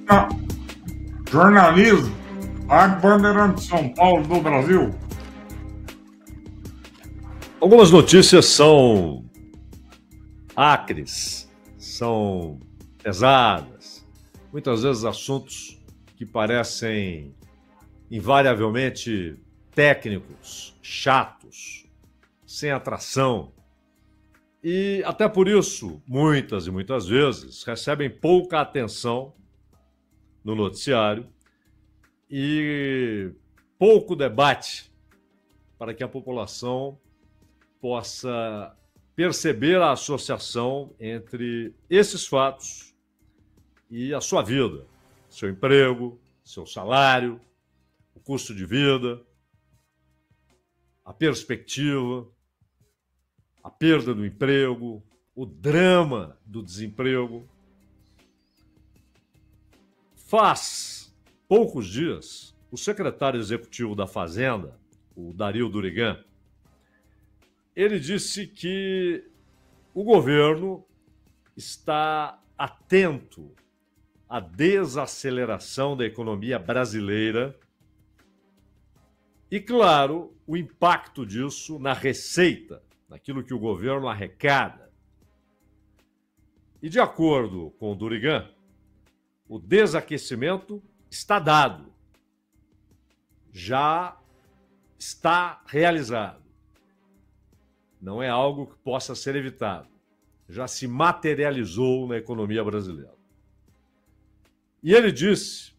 Não, jornalismo, a Bandeirante de São Paulo do Brasil. Algumas notícias são acres, são pesadas, muitas vezes assuntos que parecem invariavelmente técnicos, chatos, sem atração. E até por isso, muitas e muitas vezes, recebem pouca atenção no noticiário e pouco debate para que a população possa perceber a associação entre esses fatos e a sua vida, seu emprego, seu salário, o custo de vida, a perspectiva, a perda do emprego, o drama do desemprego. Faz poucos dias, o secretário executivo da Fazenda, o Dario Durigan, ele disse que o governo está atento à desaceleração da economia brasileira e, claro, o impacto disso na receita, naquilo que o governo arrecada. E, de acordo com o Durigan, o desaquecimento está dado, já está realizado. Não é algo que possa ser evitado. Já se materializou na economia brasileira. E ele disse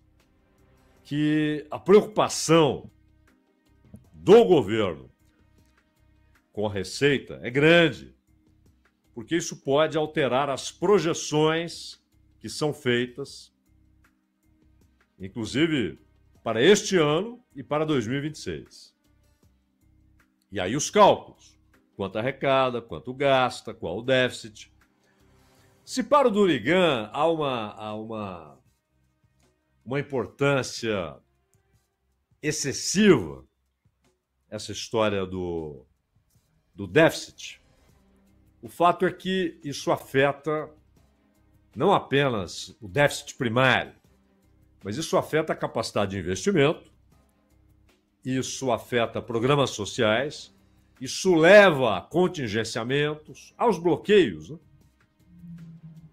que a preocupação do governo com a receita é grande, porque isso pode alterar as projeções que são feitas, inclusive para este ano e para 2026. E aí os cálculos. Quanto arrecada, quanto gasta, qual o déficit. Se para o Durigan há uma importância excessiva essa história do déficit, o fato é que isso afeta não apenas o déficit primário, mas isso afeta a capacidade de investimento, isso afeta programas sociais, isso leva a contingenciamentos, aos bloqueios, né,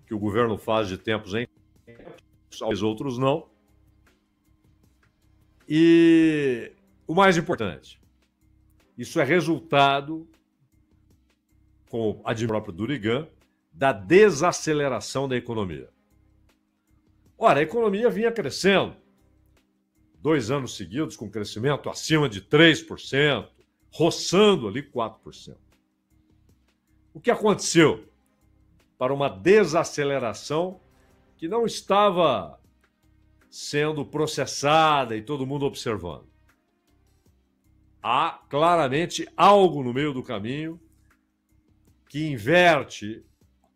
que o governo faz de tempos em tempos, talvez outros não. E o mais importante, isso é resultado, como a de próprio Durigan, da desaceleração da economia. Ora, a economia vinha crescendo, 2 anos seguidos com crescimento acima de 3%, roçando ali 4%. O que aconteceu para uma desaceleração que não estava sendo processada e todo mundo observando? Há claramente algo no meio do caminho que inverte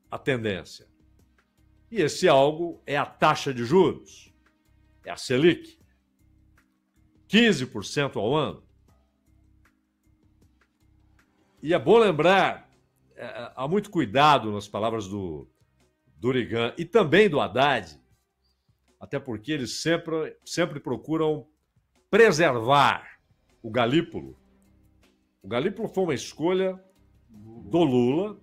a tendência. E esse algo é a taxa de juros, é a Selic, 15% ao ano. E é bom lembrar, há muito cuidado nas palavras do Durigan e também do Haddad, até porque eles sempre procuram preservar o galípolo. O galípolo foi uma escolha do Lula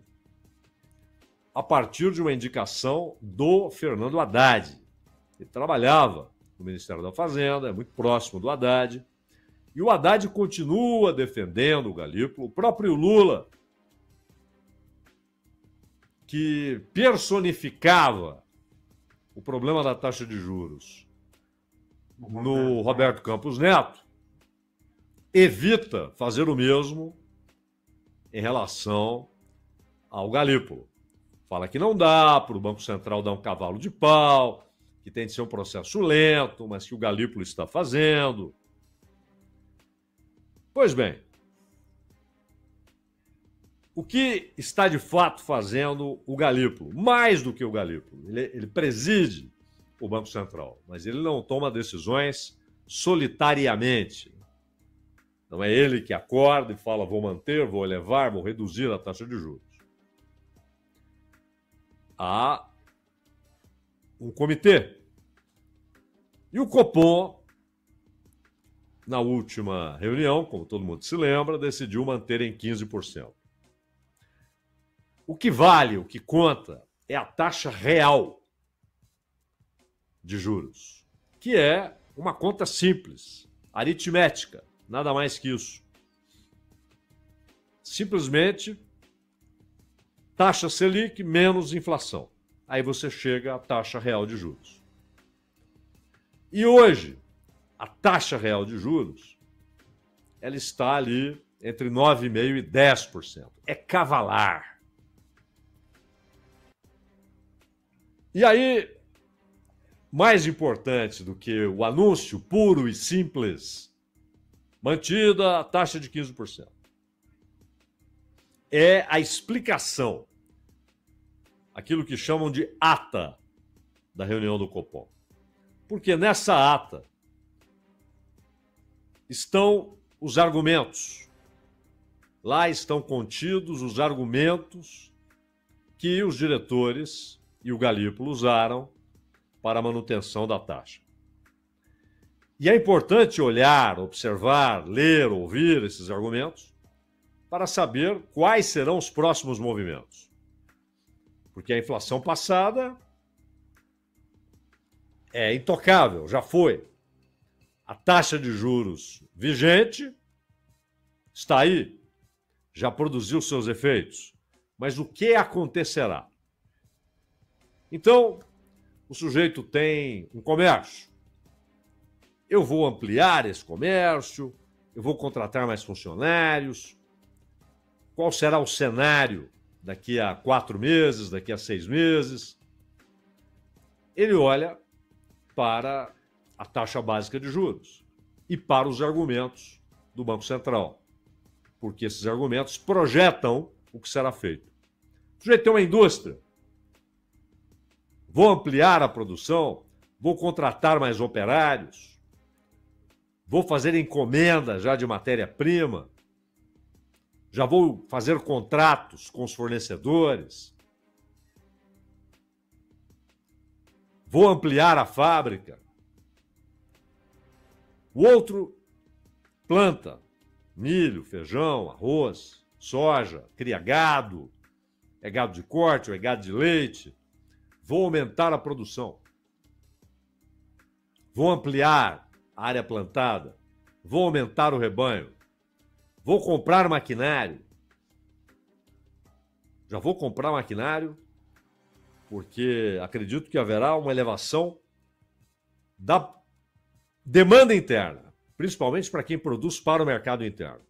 a partir de uma indicação do Fernando Haddad. Ele trabalhava no Ministério da Fazenda, é muito próximo do Haddad. E o Haddad continua defendendo o galípolo. O próprio Lula, que personificava o problema da taxa de juros no Roberto Campos Neto, evita fazer o mesmo em relação ao galípolo. Fala que não dá para o Banco Central dar um cavalo de pau, que tem de ser um processo lento, mas que o galípolo está fazendo. Pois bem, o que está de fato fazendo o galípolo? Mais do que o galípolo, ele preside o Banco Central, mas ele não toma decisões solitariamente. Não é ele que acorda e fala, vou manter, vou elevar, vou reduzir a taxa de juros. Há um comitê E o Copom, na última reunião, como todo mundo se lembra, decidiu manter em 15%. O que vale, o que conta, é a taxa real de juros, que é uma conta simples, aritmética, nada mais que isso. Simplesmente taxa Selic menos inflação. Aí você chega à taxa real de juros. E hoje, a taxa real de juros, ela está ali entre 9,5% e 10%. É cavalar. E aí, mais importante do que o anúncio puro e simples, mantida a taxa de 15%, é a explicação, aquilo que chamam de ata da reunião do Copom. Porque nessa ata estão os argumentos. Lá estão contidos os argumentos que os diretores e o Galípolo usaram para a manutenção da taxa. E é importante olhar, observar, ler, ouvir esses argumentos para saber quais serão os próximos movimentos. Porque a inflação passada é intocável, já foi. A taxa de juros vigente está aí, já produziu seus efeitos. Mas o que acontecerá? Então, o sujeito tem um comércio. Eu vou ampliar esse comércio, eu vou contratar mais funcionários. Qual será o cenário daqui a 4 meses, daqui a 6 meses? Ele olha para a taxa básica de juros e para os argumentos do Banco Central, porque esses argumentos projetam o que será feito. O sujeito tem uma indústria. Vou ampliar a produção, vou contratar mais operários, vou fazer encomenda já de matéria-prima, já vou fazer contratos com os fornecedores, vou ampliar a fábrica. O outro planta milho, feijão, arroz, soja, cria gado, é gado de corte ou é gado de leite. Vou aumentar a produção. Vou ampliar a área plantada. Vou aumentar o rebanho. Vou comprar maquinário. Já vou comprar maquinário porque acredito que haverá uma elevação da demanda interna, principalmente para quem produz para o mercado interno.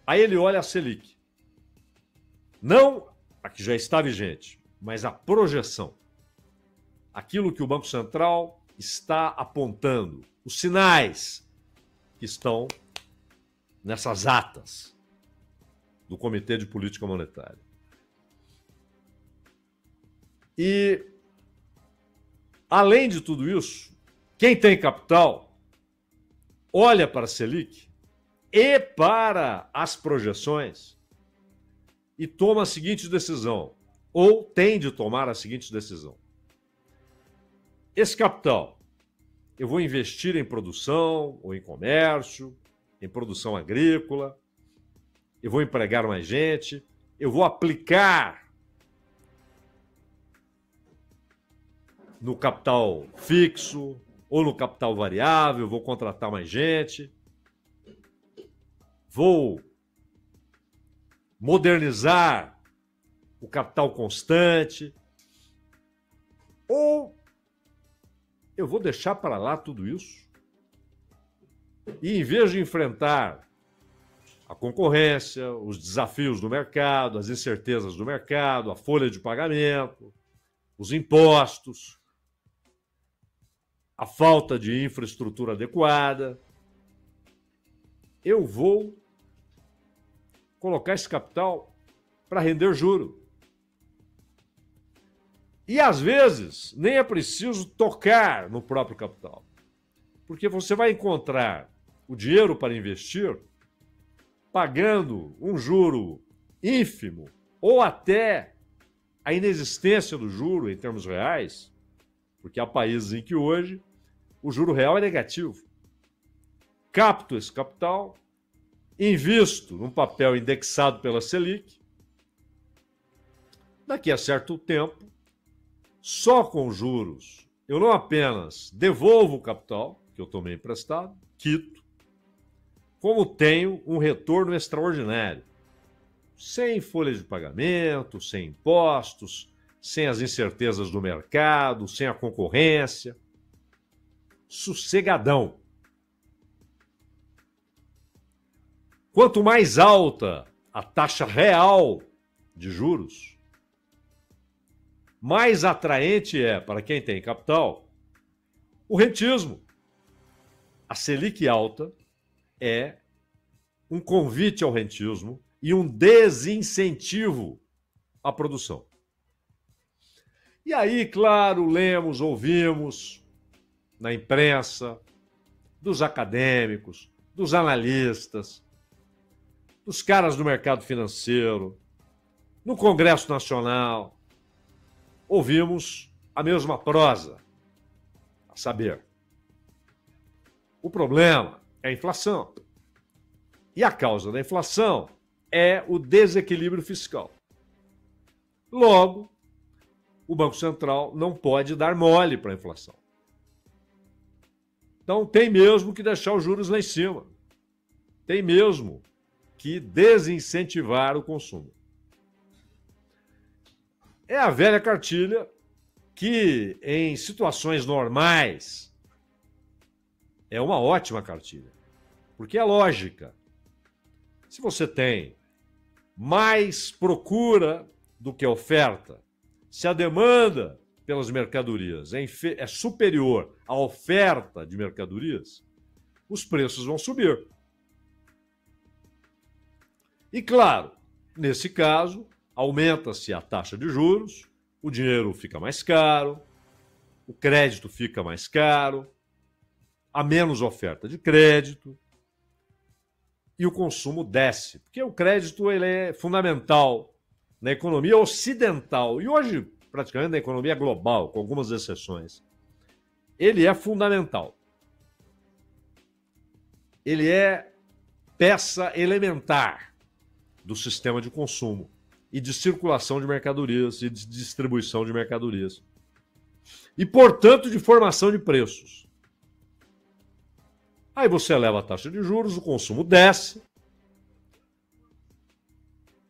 Aí ele olha a Selic. Não a que já está vigente, mas a projeção. Aquilo que o Banco Central está apontando, os sinais que estão nessas atas do Comitê de Política Monetária. E, além de tudo isso, quem tem capital olha para a Selic e para as projeções e toma a seguinte decisão, ou tem de tomar a seguinte decisão. Esse capital, eu vou investir em produção ou em comércio, em produção agrícola, eu vou empregar mais gente, eu vou aplicar no capital fixo ou no capital variável, vou contratar mais gente, vou modernizar o capital constante, ou eu vou deixar para lá tudo isso e, em vez de enfrentar a concorrência, os desafios do mercado, as incertezas do mercado, a folha de pagamento, os impostos, a falta de infraestrutura adequada, eu vou colocar esse capital para render juro. E, às vezes, nem é preciso tocar no próprio capital, porque você vai encontrar o dinheiro para investir pagando um juro ínfimo ou até a inexistência do juro em termos reais porque há países em que hoje o juro real é negativo. Capto esse capital, invisto num papel indexado pela Selic, daqui a certo tempo, só com juros, eu não apenas devolvo o capital que eu tomei emprestado, quito, como tenho um retorno extraordinário, sem folha de pagamento, sem impostos, sem as incertezas do mercado, sem a concorrência, sossegadão. Quanto mais alta a taxa real de juros, mais atraente é para quem tem capital o rentismo. A Selic alta é um convite ao rentismo e um desincentivo à produção. E aí, claro, lemos, ouvimos na imprensa, dos acadêmicos, dos analistas, dos caras do mercado financeiro, no Congresso Nacional, ouvimos a mesma prosa, a saber, o problema é a inflação. E a causa da inflação é o desequilíbrio fiscal. Logo, o Banco Central não pode dar mole para a inflação. Então, tem mesmo que deixar os juros lá em cima. Tem mesmo que desincentivar o consumo. É a velha cartilha que, em situações normais, é uma ótima cartilha. Porque é lógica. Se você tem mais procura do que oferta, se a demanda pelas mercadorias é superior à oferta de mercadorias, os preços vão subir. E claro, nesse caso, aumenta-se a taxa de juros, o dinheiro fica mais caro, o crédito fica mais caro, há menos oferta de crédito e o consumo desce. Porque o crédito ele é fundamental na economia ocidental e hoje praticamente na economia global, com algumas exceções. Ele é fundamental. Ele é peça elementar do sistema de consumo e de circulação de mercadorias e de distribuição de mercadorias. E, portanto, de formação de preços. Aí você eleva a taxa de juros, o consumo desce,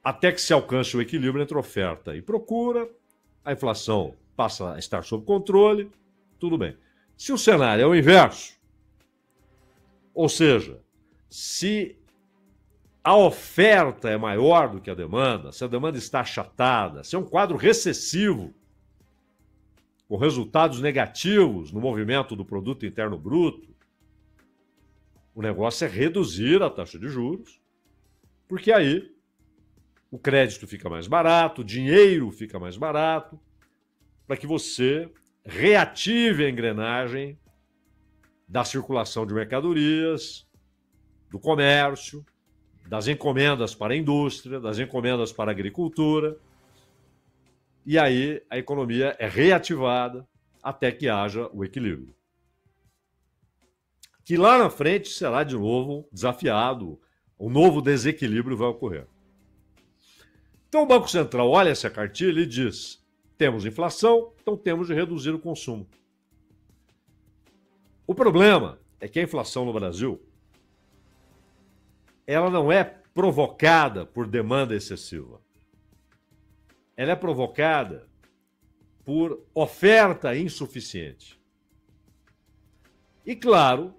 até que se alcance o equilíbrio entre oferta e procura, a inflação passa a estar sob controle, tudo bem. Se o cenário é o inverso, ou seja, se a oferta é maior do que a demanda, se a demanda está achatada, se é um quadro recessivo, com resultados negativos no movimento do produto interno bruto, o negócio é reduzir a taxa de juros, porque aí o crédito fica mais barato, o dinheiro fica mais barato, para que você reative a engrenagem da circulação de mercadorias, do comércio, das encomendas para a indústria, das encomendas para a agricultura. E aí a economia é reativada até que haja o equilíbrio. Que lá na frente será de novo desafiado, um novo desequilíbrio vai ocorrer. Então o Banco Central olha essa cartilha e diz: temos inflação, então temos de reduzir o consumo. O problema é que a inflação no Brasil ela não é provocada por demanda excessiva. Ela é provocada por oferta insuficiente. E, claro,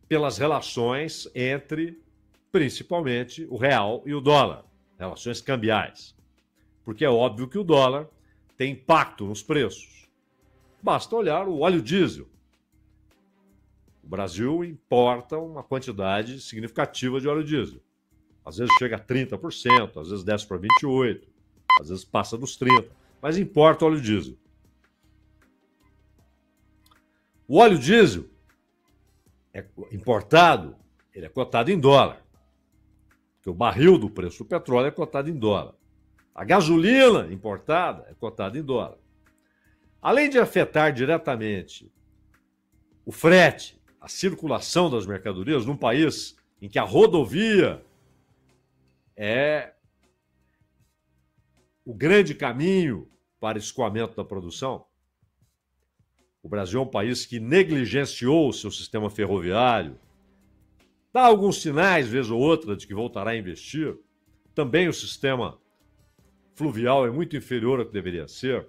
pelas relações entre, principalmente, o real e o dólar, relações cambiais. Porque é óbvio que o dólar tem impacto nos preços. Basta olhar o óleo diesel. O Brasil importa uma quantidade significativa de óleo diesel. Às vezes chega a 30%, às vezes desce para 28%, às vezes passa dos 30%, mas importa óleo diesel. O óleo diesel é importado, ele é cotado em dólar. Porque o barril do preço do petróleo é cotado em dólar. A gasolina importada é cotada em dólar. além de afetar diretamente o frete, a circulação das mercadorias num país em que a rodovia é o grande caminho para escoamento da produção. O Brasil é um país que negligenciou o seu sistema ferroviário, dá alguns sinais, vez ou outra, de que voltará a investir. Também o sistema fluvial é muito inferior ao que deveria ser.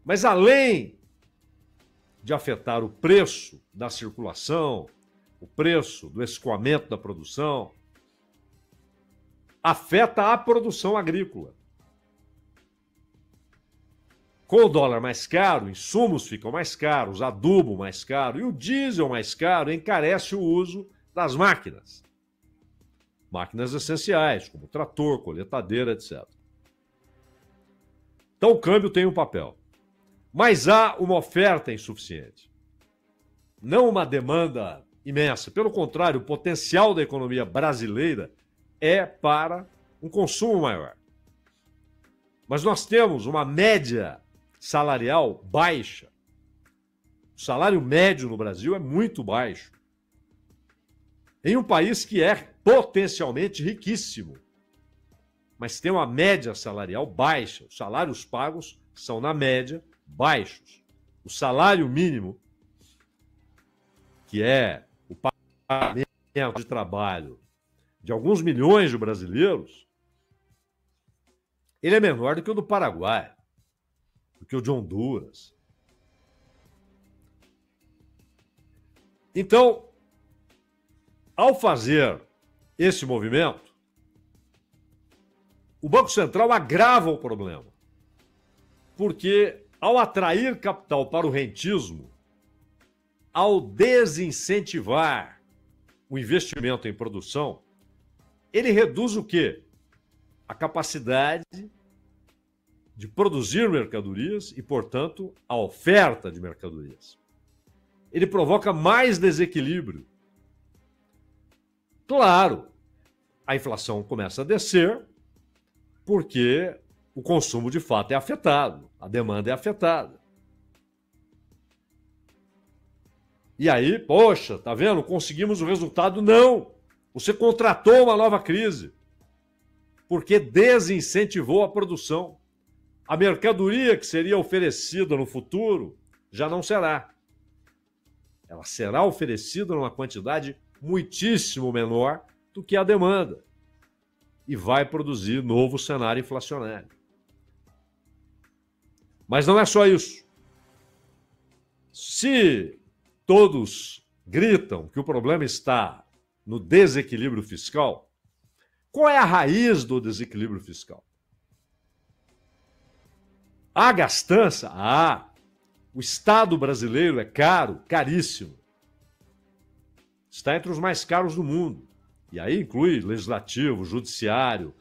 Mas além de afetar o preço da circulação, o preço do escoamento da produção, afeta a produção agrícola. Com o dólar mais caro, insumos ficam mais caros, adubo mais caro e o diesel mais caro encarece o uso das máquinas. Máquinas essenciais, como trator, colheitadeira, etc. Então o câmbio tem um papel. Mas há uma oferta insuficiente. Não uma demanda imensa. Pelo contrário, o potencial da economia brasileira é para um consumo maior. Mas nós temos uma média salarial baixa. O salário médio no Brasil é muito baixo. Em um país que é potencialmente riquíssimo, mas tem uma média salarial baixa. Os salários pagos são, na média, baixos. O salário mínimo, que é o pagamento de trabalho de alguns milhões de brasileiros, ele é menor do que o do Paraguai, do que o de Honduras. Então, ao fazer esse movimento, o Banco Central agrava o problema. Porque, ao atrair capital para o rentismo, ao desincentivar o investimento em produção, ele reduz o quê? A capacidade de produzir mercadorias e, portanto, a oferta de mercadorias. Ele provoca mais desequilíbrio. Claro, a inflação começa a descer porque o consumo de fato é afetado, a demanda é afetada. E aí, poxa, tá vendo? Conseguimos o resultado? Não! Você contratou uma nova crise porque desincentivou a produção. A mercadoria que seria oferecida no futuro já não será. Ela será oferecida numa quantidade muitíssimo menor do que a demanda e vai produzir novo cenário inflacionário. Mas não é só isso. Se todos gritam que o problema está no desequilíbrio fiscal, qual é a raiz do desequilíbrio fiscal? A gastança? O Estado brasileiro é caro, caríssimo. Está entre os mais caros do mundo. E aí inclui legislativo, judiciário,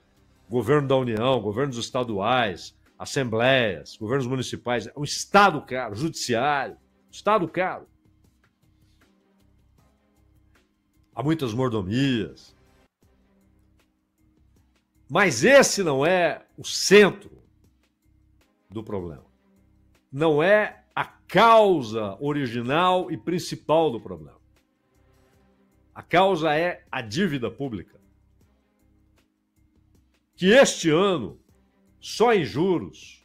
governo da União, governos estaduais, assembleias, governos municipais. É um Estado caro, judiciário, Estado caro. Há muitas mordomias. Mas esse não é o centro do problema. Não é a causa original e principal do problema. A causa é a dívida pública, que este ano, só em juros,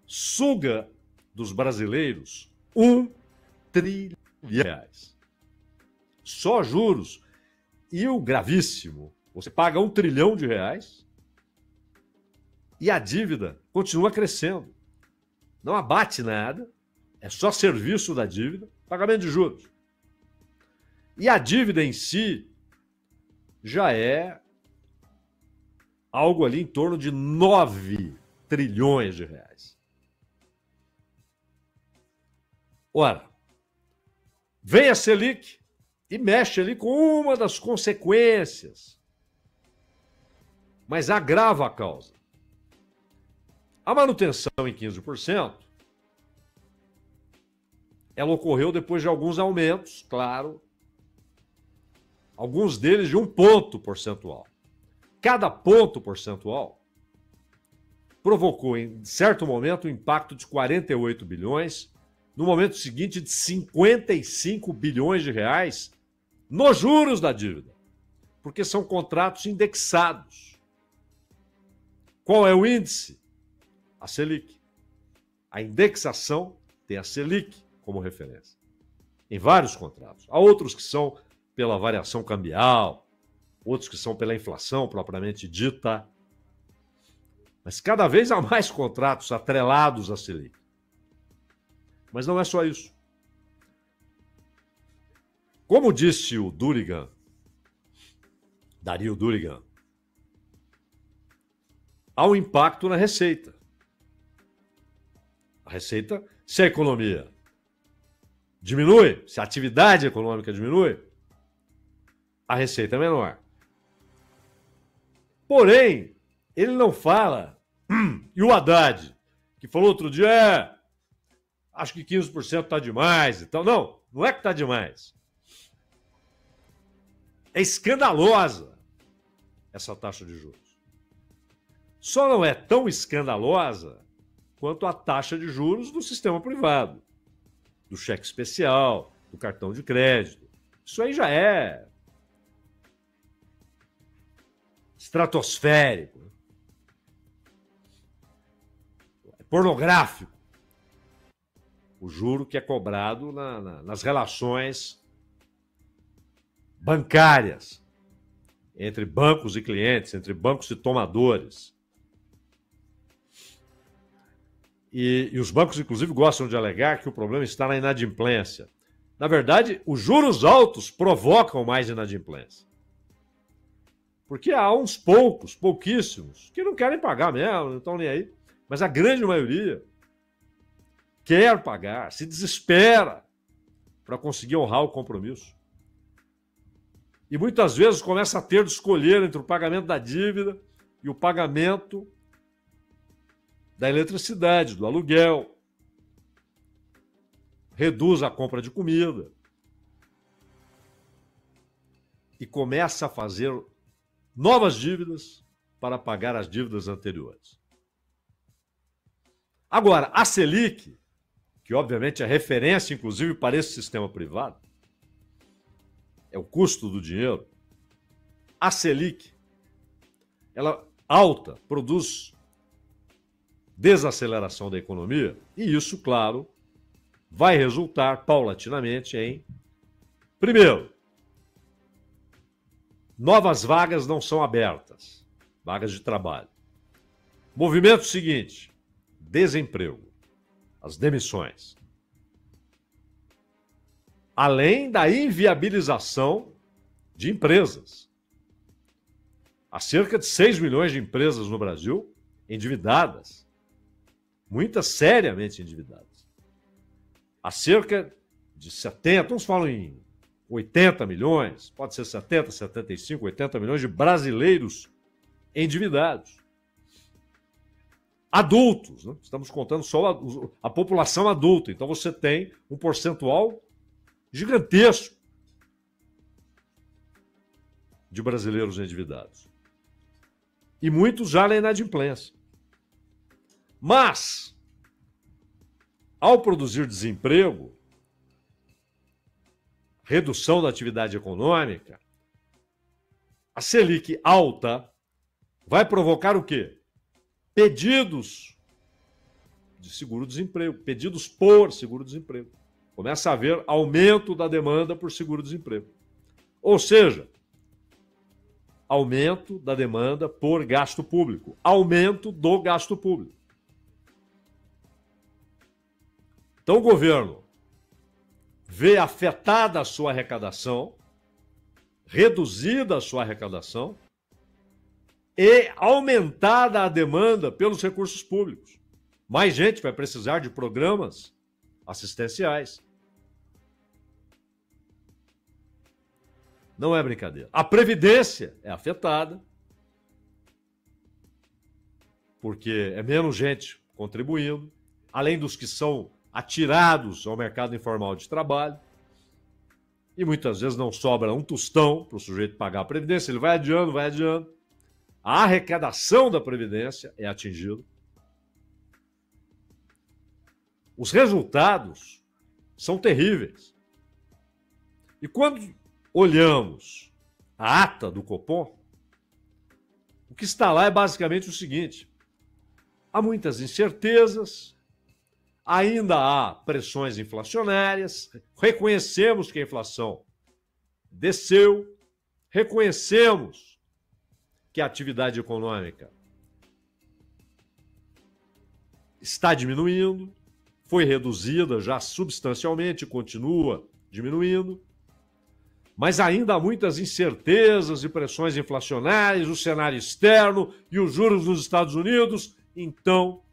suga dos brasileiros R$1 trilhão. Só juros. E o gravíssimo, você paga R$1 trilhão e a dívida continua crescendo. Não abate nada, é só serviço da dívida, pagamento de juros. E a dívida em si já é algo ali em torno de R$9 trilhões. Ora, vem a Selic e mexe ali com uma das consequências, mas agrava a causa. A manutenção em 15%, ela ocorreu depois de alguns aumentos, claro, alguns deles de 1 ponto percentual. Cada ponto percentual provocou, em certo momento, um impacto de 48 bilhões, no momento seguinte de 55 bilhões de reais nos juros da dívida, porque são contratos indexados. Qual é o índice? A Selic. A indexação tem a Selic como referência, em vários contratos. Há outros que são pela variação cambial, outros que são pela inflação propriamente dita, mas cada vez há mais contratos atrelados à Selic. Mas não é só isso. Como disse o Dario Durigan, há um impacto na receita. A receita, se a economia diminui, se a atividade econômica diminui, a receita é menor. Porém, ele não fala, e o Haddad, que falou outro dia, acho que 15% está demais. Então, não é que está demais. É escandalosa essa taxa de juros. Só não é tão escandalosa quanto a taxa de juros do sistema privado, do cheque especial, do cartão de crédito. Isso aí já é estratosférico, é pornográfico. O juro que é cobrado nas relações bancárias, entre bancos e clientes, entre bancos e tomadores. E os bancos, inclusive, gostam de alegar que o problema está na inadimplência. Na verdade, os juros altos provocam mais inadimplência. Porque há uns pouquíssimos, que não querem pagar mesmo, não estão nem aí. Mas a grande maioria quer pagar, se desespera para conseguir honrar o compromisso. E muitas vezes começa a ter de escolher entre o pagamento da dívida e o pagamento da eletricidade, do aluguel. Reduz a compra de comida. E começa a fazer novas dívidas para pagar as dívidas anteriores. Agora, a Selic, que obviamente é referência, inclusive, para esse sistema privado, é o custo do dinheiro. A Selic, ela alta, produz desaceleração da economia, e isso, claro, vai resultar paulatinamente em, primeiro, novas vagas não são abertas, vagas de trabalho. Movimento seguinte, desemprego, as demissões. Além da inviabilização de empresas. Há cerca de 6 milhões de empresas no Brasil endividadas, muitas seriamente endividadas. Há cerca de 70, uns falam em 80 milhões, pode ser 70, 75, 80 milhões de brasileiros endividados. Adultos, né? Estamos contando só a população adulta, então você tem um percentual gigantesco de brasileiros endividados. E muitos já na inadimplência. Mas, ao produzir desemprego, redução da atividade econômica, a Selic alta vai provocar o quê? Pedidos de seguro-desemprego, pedidos por seguro-desemprego. Começa a haver aumento da demanda por seguro-desemprego. Ou seja, aumento da demanda por gasto público, aumento do gasto público. Então o governo vê afetada a sua arrecadação, reduzida a sua arrecadação e aumentada a demanda pelos recursos públicos. Mais gente vai precisar de programas assistenciais. Não é brincadeira. A Previdência é afetada, porque é menos gente contribuindo, além dos que são atirados ao mercado informal de trabalho, e muitas vezes não sobra um tostão para o sujeito pagar a Previdência, ele vai adiando, vai adiando. A arrecadação da Previdência é atingida, os resultados são terríveis. E quando olhamos a ata do Copom, o que está lá é basicamente o seguinte: há muitas incertezas, ainda há pressões inflacionárias, reconhecemos que a inflação desceu, reconhecemos que a atividade econômica está diminuindo, foi reduzida já substancialmente, continua diminuindo, mas ainda há muitas incertezas e pressões inflacionárias, o cenário externo e os juros nos Estados Unidos. Então,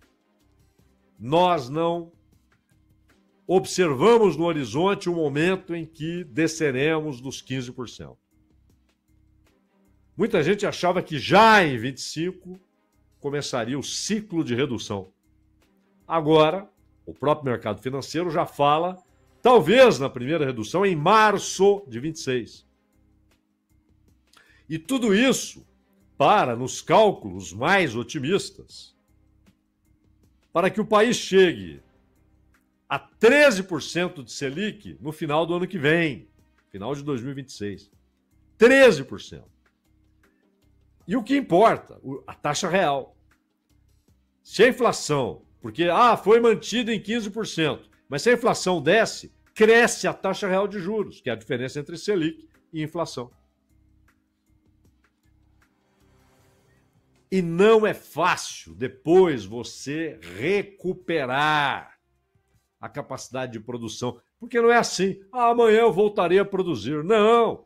nós não observamos no horizonte o momento em que desceremos dos 15%. Muita gente achava que já em 25 começaria o ciclo de redução. Agora, o próprio mercado financeiro já fala, talvez na primeira redução, em março de 26. E tudo isso para, nos cálculos mais otimistas, para que o país chegue a 13% de Selic no final do ano que vem, final de 2026. 13%. E o que importa? A taxa real. Se a inflação, porque foi mantida em 15%, mas se a inflação desce, cresce a taxa real de juros, que é a diferença entre Selic e inflação. E não é fácil depois você recuperar a capacidade de produção, porque não é assim, amanhã eu voltarei a produzir. Não!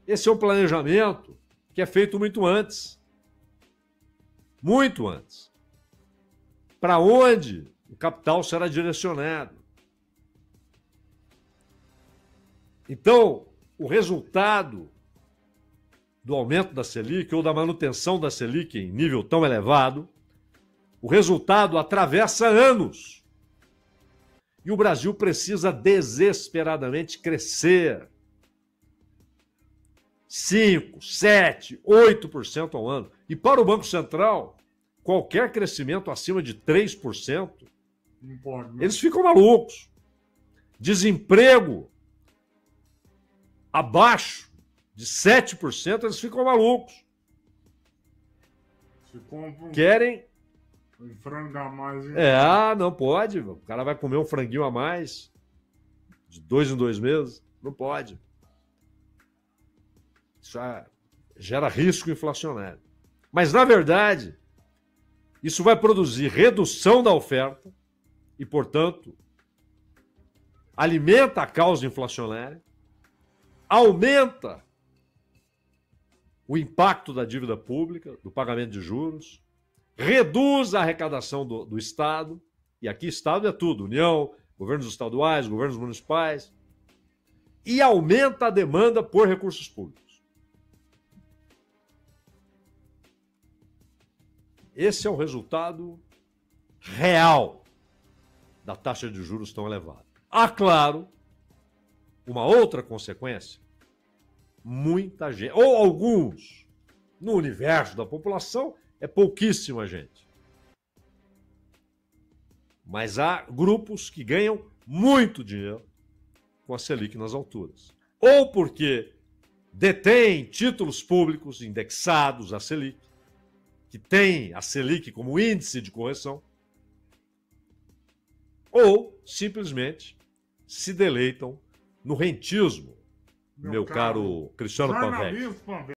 Esse é um planejamento que é feito muito antes. Muito antes. Para onde o capital será direcionado. Então, o resultado do aumento da Selic ou da manutenção da Selic em nível tão elevado, o resultado atravessa anos. E o Brasil precisa desesperadamente crescer 5%, 7%, 8% ao ano. E para o Banco Central, qualquer crescimento acima de 3%, não pode, não. Eles ficam malucos. Desemprego abaixo de 7%, eles ficam malucos. Se compra Querem... um frango a mais. Não pode. O cara vai comer um franguinho a mais de 2 em 2 meses. Não pode. Isso gera risco inflacionário. Mas, na verdade, isso vai produzir redução da oferta e, portanto, alimenta a causa inflacionária, aumenta o impacto da dívida pública, do pagamento de juros, reduz a arrecadação do Estado, e aqui Estado é tudo, União, governos estaduais, governos municipais, e aumenta a demanda por recursos públicos. Esse é o resultado real da taxa de juros tão elevada. Há, claro, uma outra consequência. Muita gente, ou alguns, no universo da população, é pouquíssima gente. Mas há grupos que ganham muito dinheiro com a Selic nas alturas. Ou porque detêm títulos públicos indexados à Selic, que tem a Selic como índice de correção, ou simplesmente se deleitam no rentismo, meu caro Cristiano Pavelli.